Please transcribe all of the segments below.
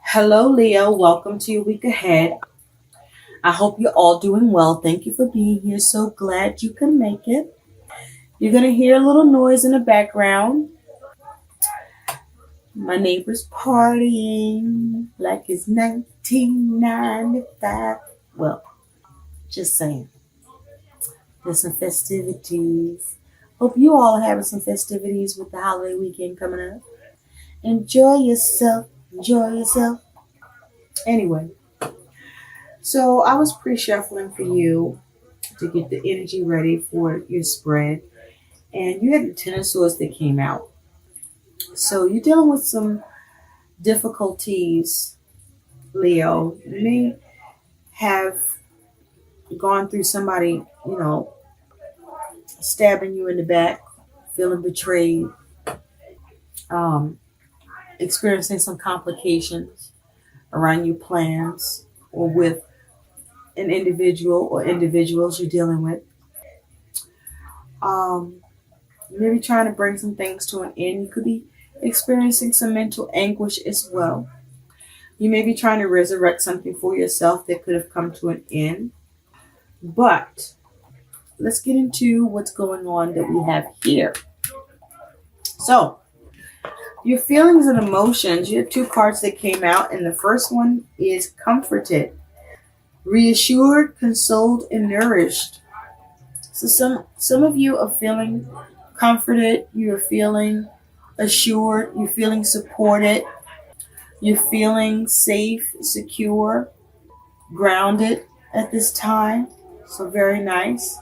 Hello, Leo. Welcome to your week ahead. I hope you're all doing well. Thank you for being here. So glad you can make it. You're going to hear a little noise in the background. My neighbor's partying like it's 1995. Well, just saying. There's some festivities. Hope you all are having some festivities with the holiday weekend coming up. Enjoy yourself. Enjoy yourself. Anyway. So I was pre-shuffling for you to get the energy ready for your spread. And you had the Ten of Swords that came out. So you're dealing with some difficulties, Leo. You may have gone through somebody, stabbing you in the back, feeling betrayed, experiencing some complications around your plans or with an individual or individuals you're dealing with. Maybe trying to bring some things to an end. You could be experiencing some mental anguish as well. You may be trying to resurrect something for yourself that could have come to an end. But let's get into what's going on that we have here. So, your feelings and emotions, you have two cards that came out, and the first one is comforted, reassured, consoled, and nourished. So some of you are feeling comforted, you're feeling assured, you're feeling supported, you're feeling safe, secure, grounded at this time. So very nice.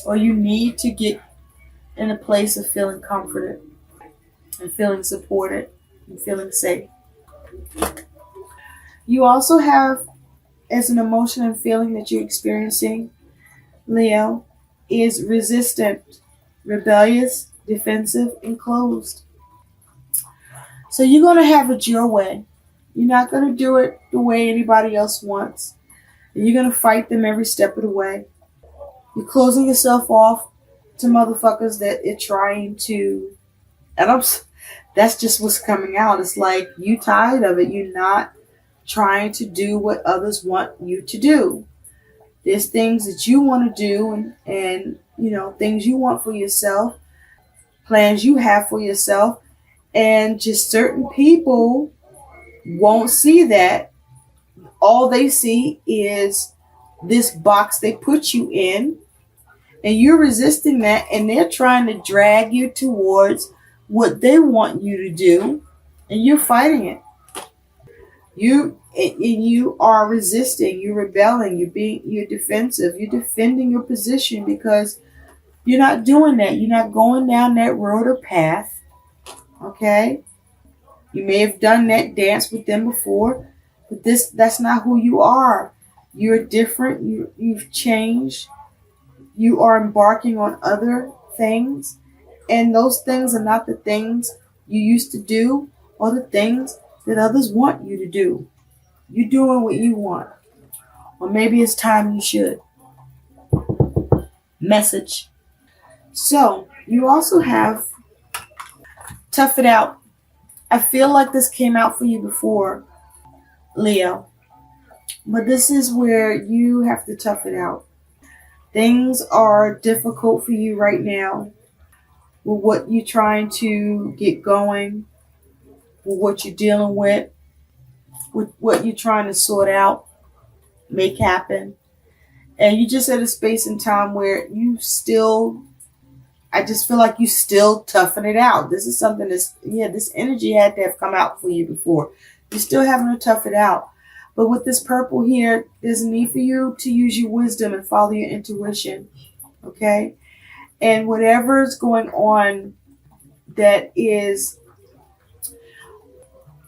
Or you need to get in a place of feeling comforted and feeling supported and feeling safe. You also have, as an emotion and feeling that you're experiencing, Leo, is resistant, rebellious, defensive, and closed. So you're going to have it your way. You're not going to do it the way anybody else wants. And you're going to fight them every step of the way. You're closing yourself off to motherfuckers that are trying to... That's just what's coming out. It's like you tired of it. You're not trying to do what others want you to do. There's things that you want to do and things you want for yourself, plans you have for yourself, and just certain people won't see that. All they see is this box they put you in, and you're resisting that, and they're trying to drag you towards what they want you to do, and you're fighting it. You are resisting, you're rebelling, you're defensive, you're defending your position because you're not doing that. You're not going down that road or path. Okay? You may have done that dance with them before, but that's not who you are. You're different, you've changed. You are embarking on other things, and those things are not the things you used to do or the things that others want you to do. You're doing what you want. Or maybe it's time you should. Message. So, you also have tough it out. I feel like this came out for you before, Leo. But this is where you have to tough it out. Things are difficult for you right now with what you're trying to get going, with what you're dealing with what you're trying to sort out, make happen. And you just at a space and time where I just feel like you still toughen it out. This is something this energy had to have come out for you before. You're still having to tough it out. But with this purple here, there's a need for you to use your wisdom and follow your intuition. Okay? And whatever's going on that is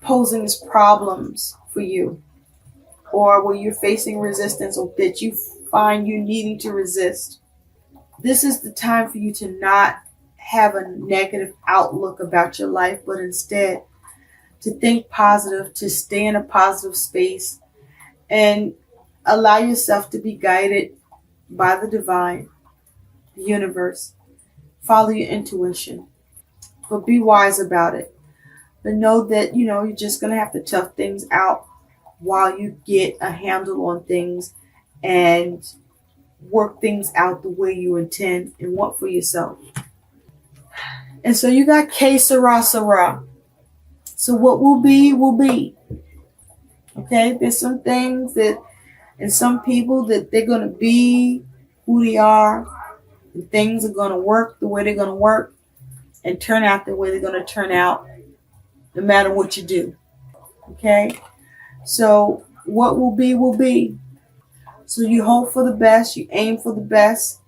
posing as problems for you, or where you're facing resistance, or that you find you needing to resist, this is the time for you to not have a negative outlook about your life, but instead to think positive, to stay in a positive space, and allow yourself to be guided by the divine, the universe. Follow your intuition, but be wise about it. But know that, you're just going to have to tough things out while you get a handle on things and work things out the way you intend and want for yourself. And so you got Que Sera, Sera. So what will be, will be. Okay? There's some things that, and some people that they're going to be who they are. And things are going to work the way they're going to work and turn out the way they're going to turn out no matter what you do. Okay? So what will be, will be. So you hope for the best, you aim for the best,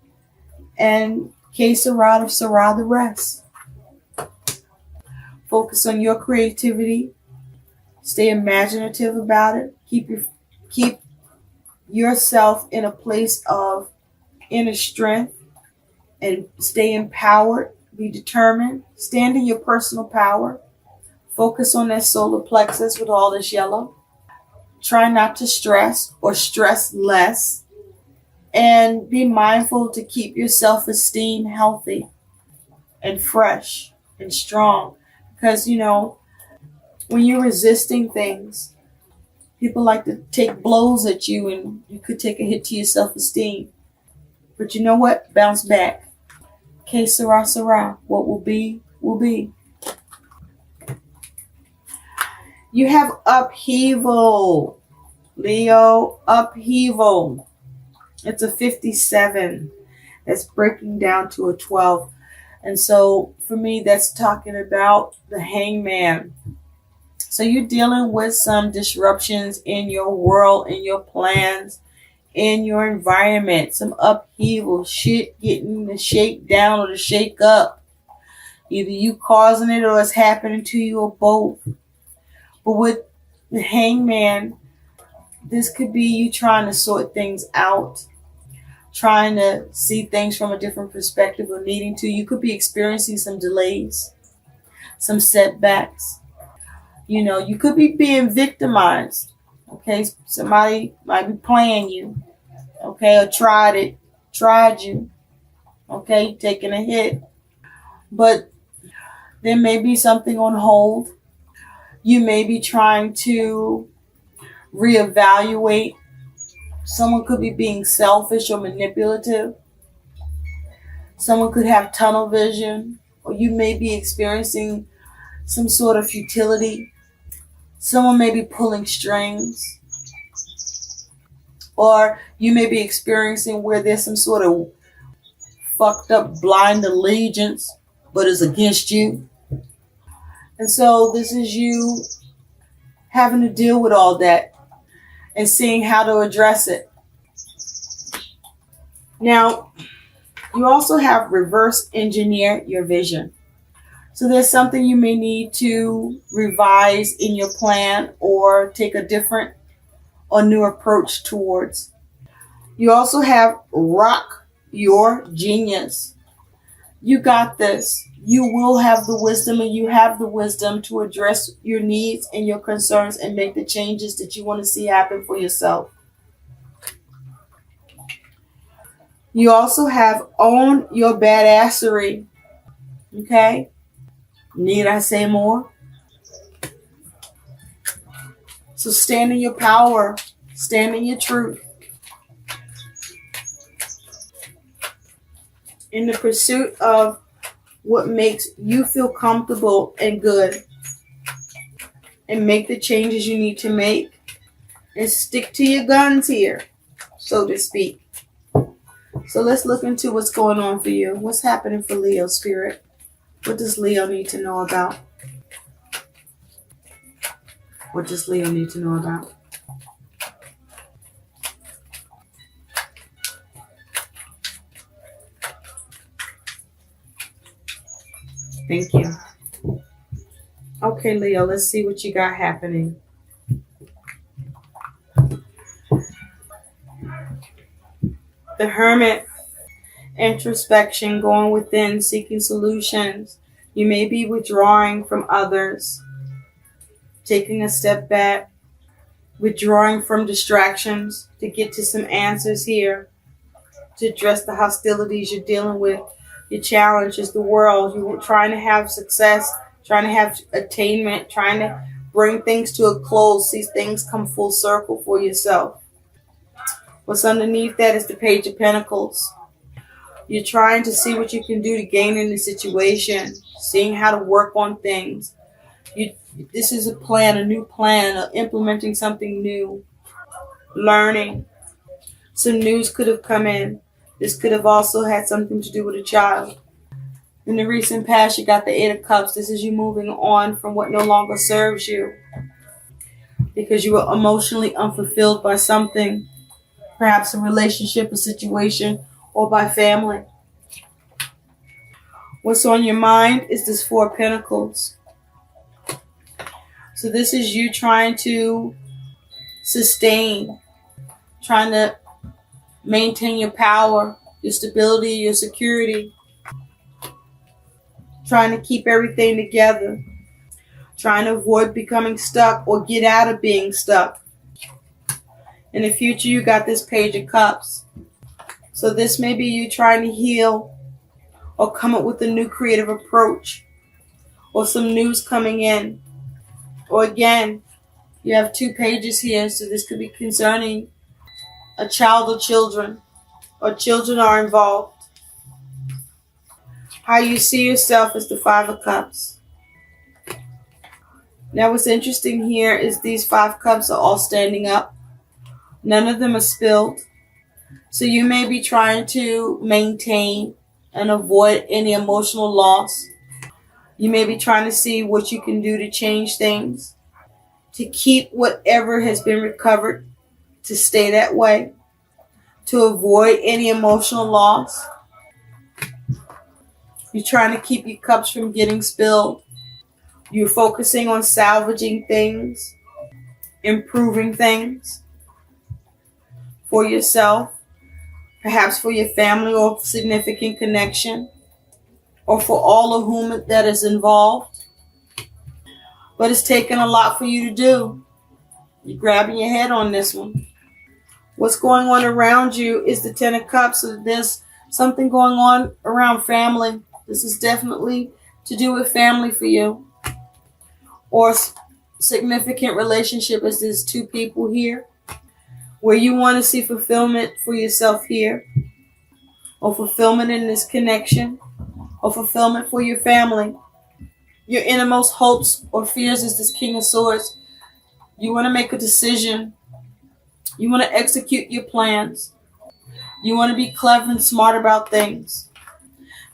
and Que Sera, Sera the rest. Focus on your creativity. Stay imaginative about it. Keep yourself in a place of inner strength and stay empowered. Be determined. Stand in your personal power. Focus on that solar plexus with all this yellow. Try not to stress or stress less. And be mindful to keep your self-esteem healthy and fresh and strong. Because, when you're resisting things, people like to take blows at you and you could take a hit to your self-esteem. But you know what? Bounce back. Que Sera, Sera. What will be, will be. You have upheaval, Leo, upheaval. It's a 57. That's breaking down to a 12. And so for me, that's talking about the hangman. So you're dealing with some disruptions in your world, in your plans, in your environment. Some upheaval, shit getting to shake down or to shake up. Either you causing it or it's happening to you or both. But with the hangman, this could be you trying to sort things out, trying to see things from a different perspective or needing to. You could be experiencing some delays, some setbacks. You could be being victimized. Okay, somebody might be playing you. Okay, or tried you. Okay, taking a hit. But there may be something on hold. You may be trying to reevaluate. Someone could be being selfish or manipulative. Someone could have tunnel vision, or you may be experiencing some sort of futility. Someone may be pulling strings, or you may be experiencing where there's some sort of fucked up blind allegiance, but it's against you. And so this is you having to deal with all that and seeing how to address it. Now, you also have reverse engineer your vision. So there's something you may need to revise in your plan or take a different or new approach towards. You also have rock your genius. You got this. You will have the wisdom, and you have the wisdom to address your needs and your concerns and make the changes that you want to see happen for yourself. You also have own your badassery. Okay? Need I say more? So stand in your power. Stand in your truth. In the pursuit of what makes you feel comfortable and good. And make the changes you need to make. And stick to your guns here, so to speak. So let's look into what's going on for you. What's happening for Leo, Spirit? What does Leo need to know about? What does Leo need to know about? Thank you. Okay, Leo, let's see what you got happening. The Hermit. Introspection, going within, seeking solutions. You may be withdrawing from others, taking a step back, withdrawing from distractions to get to some answers here, to address the hostilities you're dealing with, your challenges, the world. You're trying to have success, trying to have attainment, trying to bring things to a close, see things come full circle for yourself. What's underneath that is the Page of Pentacles. You're trying to see what you can do to gain in the situation, seeing how to work on things. This is a plan, a new plan, implementing something new, learning. Some news could have come in. This could have also had something to do with a child. In the recent past, you got the Eight of Cups. This is you moving on from what no longer serves you because you were emotionally unfulfilled by something, perhaps a relationship, a situation, or by family. What's on your mind is this Four of Pentacles. So this is you trying to sustain, trying to maintain your power, your stability, your security, trying to keep everything together, trying to avoid becoming stuck or get out of being stuck. In the future, you got this Page of Cups. So this may be you trying to heal or come up with a new creative approach or some news coming in. Or again, you have two pages here, so this could be concerning a child or children are involved. How you see yourself is the Five of Cups. Now what's interesting here is these 5 cups are all standing up. None of them are spilled. So you may be trying to maintain and avoid any emotional loss. You may be trying to see what you can do to change things, to keep whatever has been recovered, to stay that way, to avoid any emotional loss. You're trying to keep your cups from getting spilled. You're focusing on salvaging things, improving things for yourself, perhaps for your family or significant connection, or for all of whom that is involved. But it's taken a lot for you to do. You're grabbing your head on this one. What's going on around you is the Ten of Cups. So there's something going on around family. This is definitely to do with family for you. Or significant relationship, as there's 2 people here where you want to see fulfillment for yourself here, or fulfillment in this connection, or fulfillment for your family. Your innermost hopes or fears is this King of Swords. You want to make a decision. You want to execute your plans. You want to be clever and smart about things.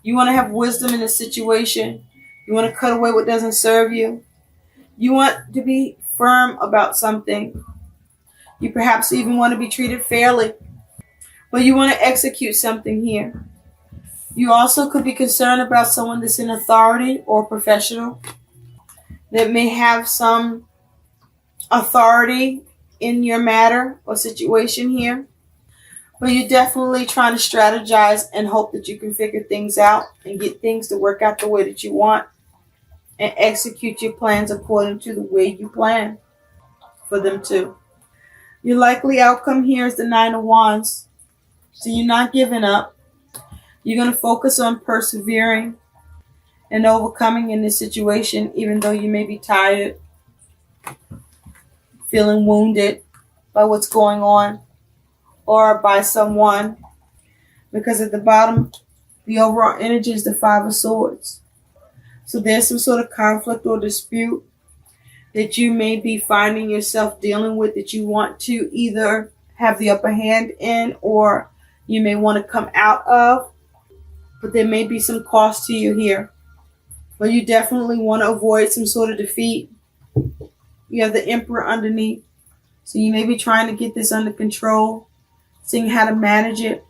You want to have wisdom in a situation. You want to cut away what doesn't serve you. You want to be firm about something. You perhaps even want to be treated fairly. But you want to execute something here. You also could be concerned about someone that's in authority or professional that may have some authority in your matter or situation here. But you're definitely trying to strategize and hope that you can figure things out and get things to work out the way that you want and execute your plans according to the way you plan for them to. Your likely outcome here is the Nine of Wands. So you're not giving up. You're going to focus on persevering and overcoming in this situation, even though you may be tired, feeling wounded by what's going on or by someone. Because at the bottom, the overall energy is the Five of Swords. So there's some sort of conflict or dispute that you may be finding yourself dealing with that you want to either have the upper hand in or you may want to come out of. But there may be some cost to you here. But you definitely want to avoid some sort of defeat. You have the Emperor underneath. So you may be trying to get this under control, seeing how to manage it,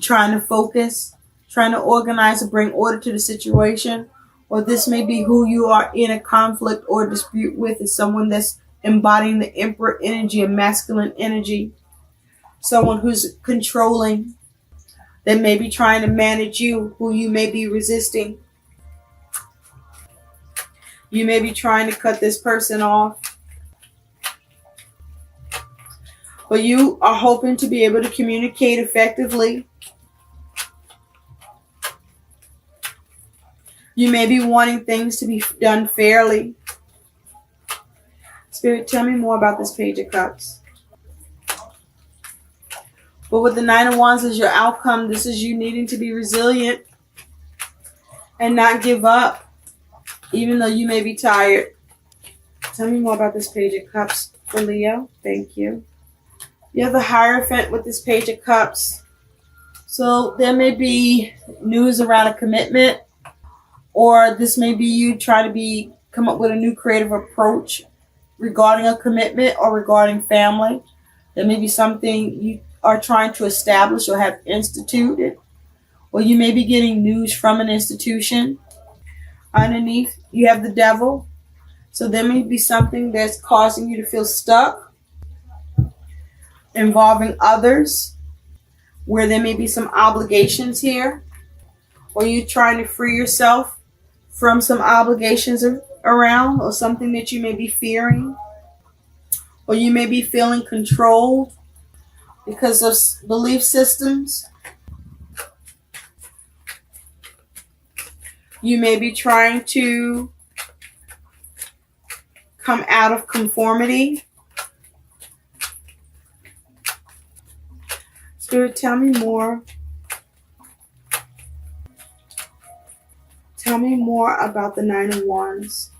trying to focus, trying to organize and bring order to the situation. Or this may be who you are in a conflict or dispute with, is someone that's embodying the Emperor energy, a masculine energy. Someone who's controlling, that may be trying to manage you, who you may be resisting. You may be trying to cut this person off. But you are hoping to be able to communicate effectively. You may be wanting things to be done fairly. Spirit, tell me more about this Page of Cups. But with the Nine of Wands as your outcome, this is you needing to be resilient and not give up, even though you may be tired. Tell me more about this Page of Cups for Leo. Thank you. You have the Hierophant with this Page of Cups. So there may be news around a commitment, or this may be you trying to come up with a new creative approach regarding a commitment or regarding family. There may be something you are trying to establish or have instituted, or you may be getting news from an institution. Underneath, you have the Devil. So there may be something that's causing you to feel stuck, involving others, where there may be some obligations here, or you trying to free yourself from some obligations around, or something that you may be fearing, or you may be feeling controlled because of belief systems. You may be trying to come out of conformity. Spirit, tell me more. Tell me more about the Nine of Wands.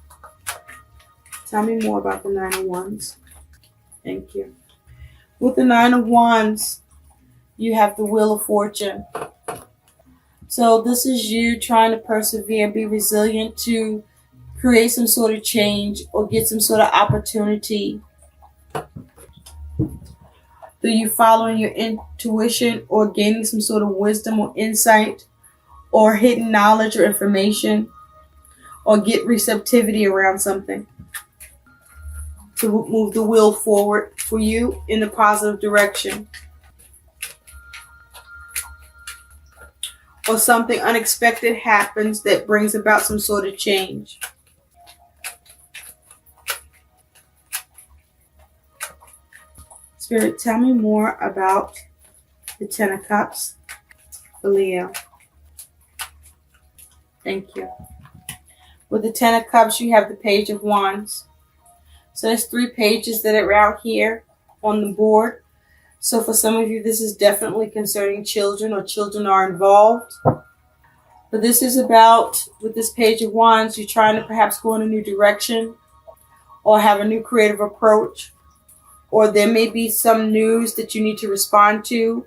Tell me more about the Nine of Wands. Thank you. With the Nine of Wands, you have the Wheel of Fortune. So this is you trying to persevere, be resilient to create some sort of change or get some sort of opportunity through you following your intuition or gaining some sort of wisdom or insight or hidden knowledge or information, or get receptivity around something to move the wheel forward for you in a positive direction. Or something unexpected happens that brings about some sort of change. Spirit, tell me more about the Ten of Cups for Leo. Thank you. With the Ten of Cups, you have the Page of Wands. So there's 3 pages that are out here on the board. So for some of you, this is definitely concerning children, or children are involved. But this is about, with this Page of Wands, you're trying to perhaps go in a new direction or have a new creative approach. Or there may be some news that you need to respond to,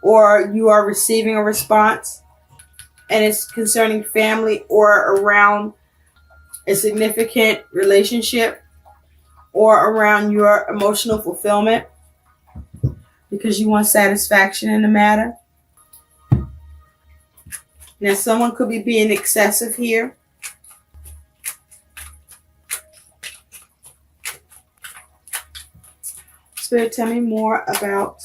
or you are receiving a response, and it's concerning family or around a significant relationship or around your emotional fulfillment because you want satisfaction in the matter. Now, someone could be being excessive here. Spirit, tell me more about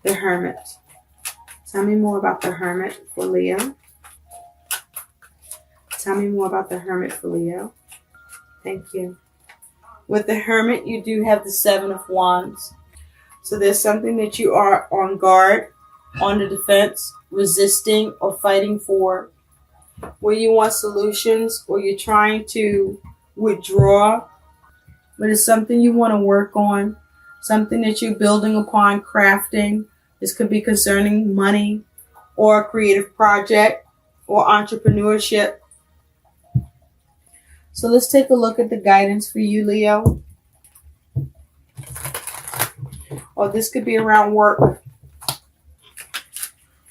the Hermit. Tell me more about the Hermit for Leo. Tell me more about the Hermit for Leo. Thank you. With the Hermit, you do have the Seven of Wands. So there's something that you are on guard, on the defense, resisting or fighting for, where you want solutions or you're trying to withdraw, but it's something you want to work on, something that you're building upon, crafting. This could be concerning money or a creative project or entrepreneurship. So let's take a look at the guidance for you, Leo. Or this could be around work.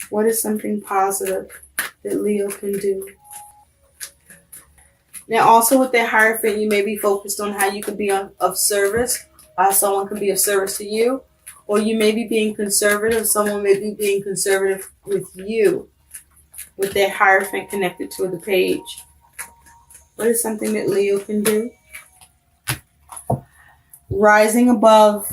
What is something positive that Leo can do? Now, also with that Hierophant, you may be focused on how you can be of service. Someone can be of service to you. Or you may be being conservative. Someone may be being conservative with you. With that Hierophant connected to the page. What is something that Leo can do? Rising above.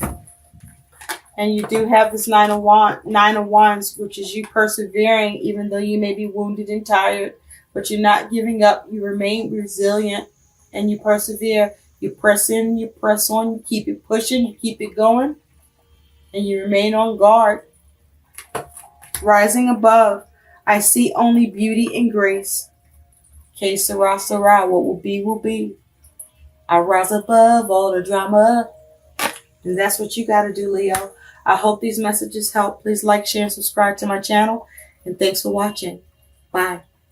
And you do have this Nine of Wands, which is you persevering even though you may be wounded and tired. But you're not giving up. You remain resilient and you persevere. You press in, you press on, you keep it pushing, you keep it going. And you remain on guard. Rising above. I see only beauty and grace. Que sera, sera. What will be, will be. I rise above all the drama. And that's what you got to do, Leo. I hope these messages help. Please like, share, and subscribe to my channel. And thanks for watching. Bye.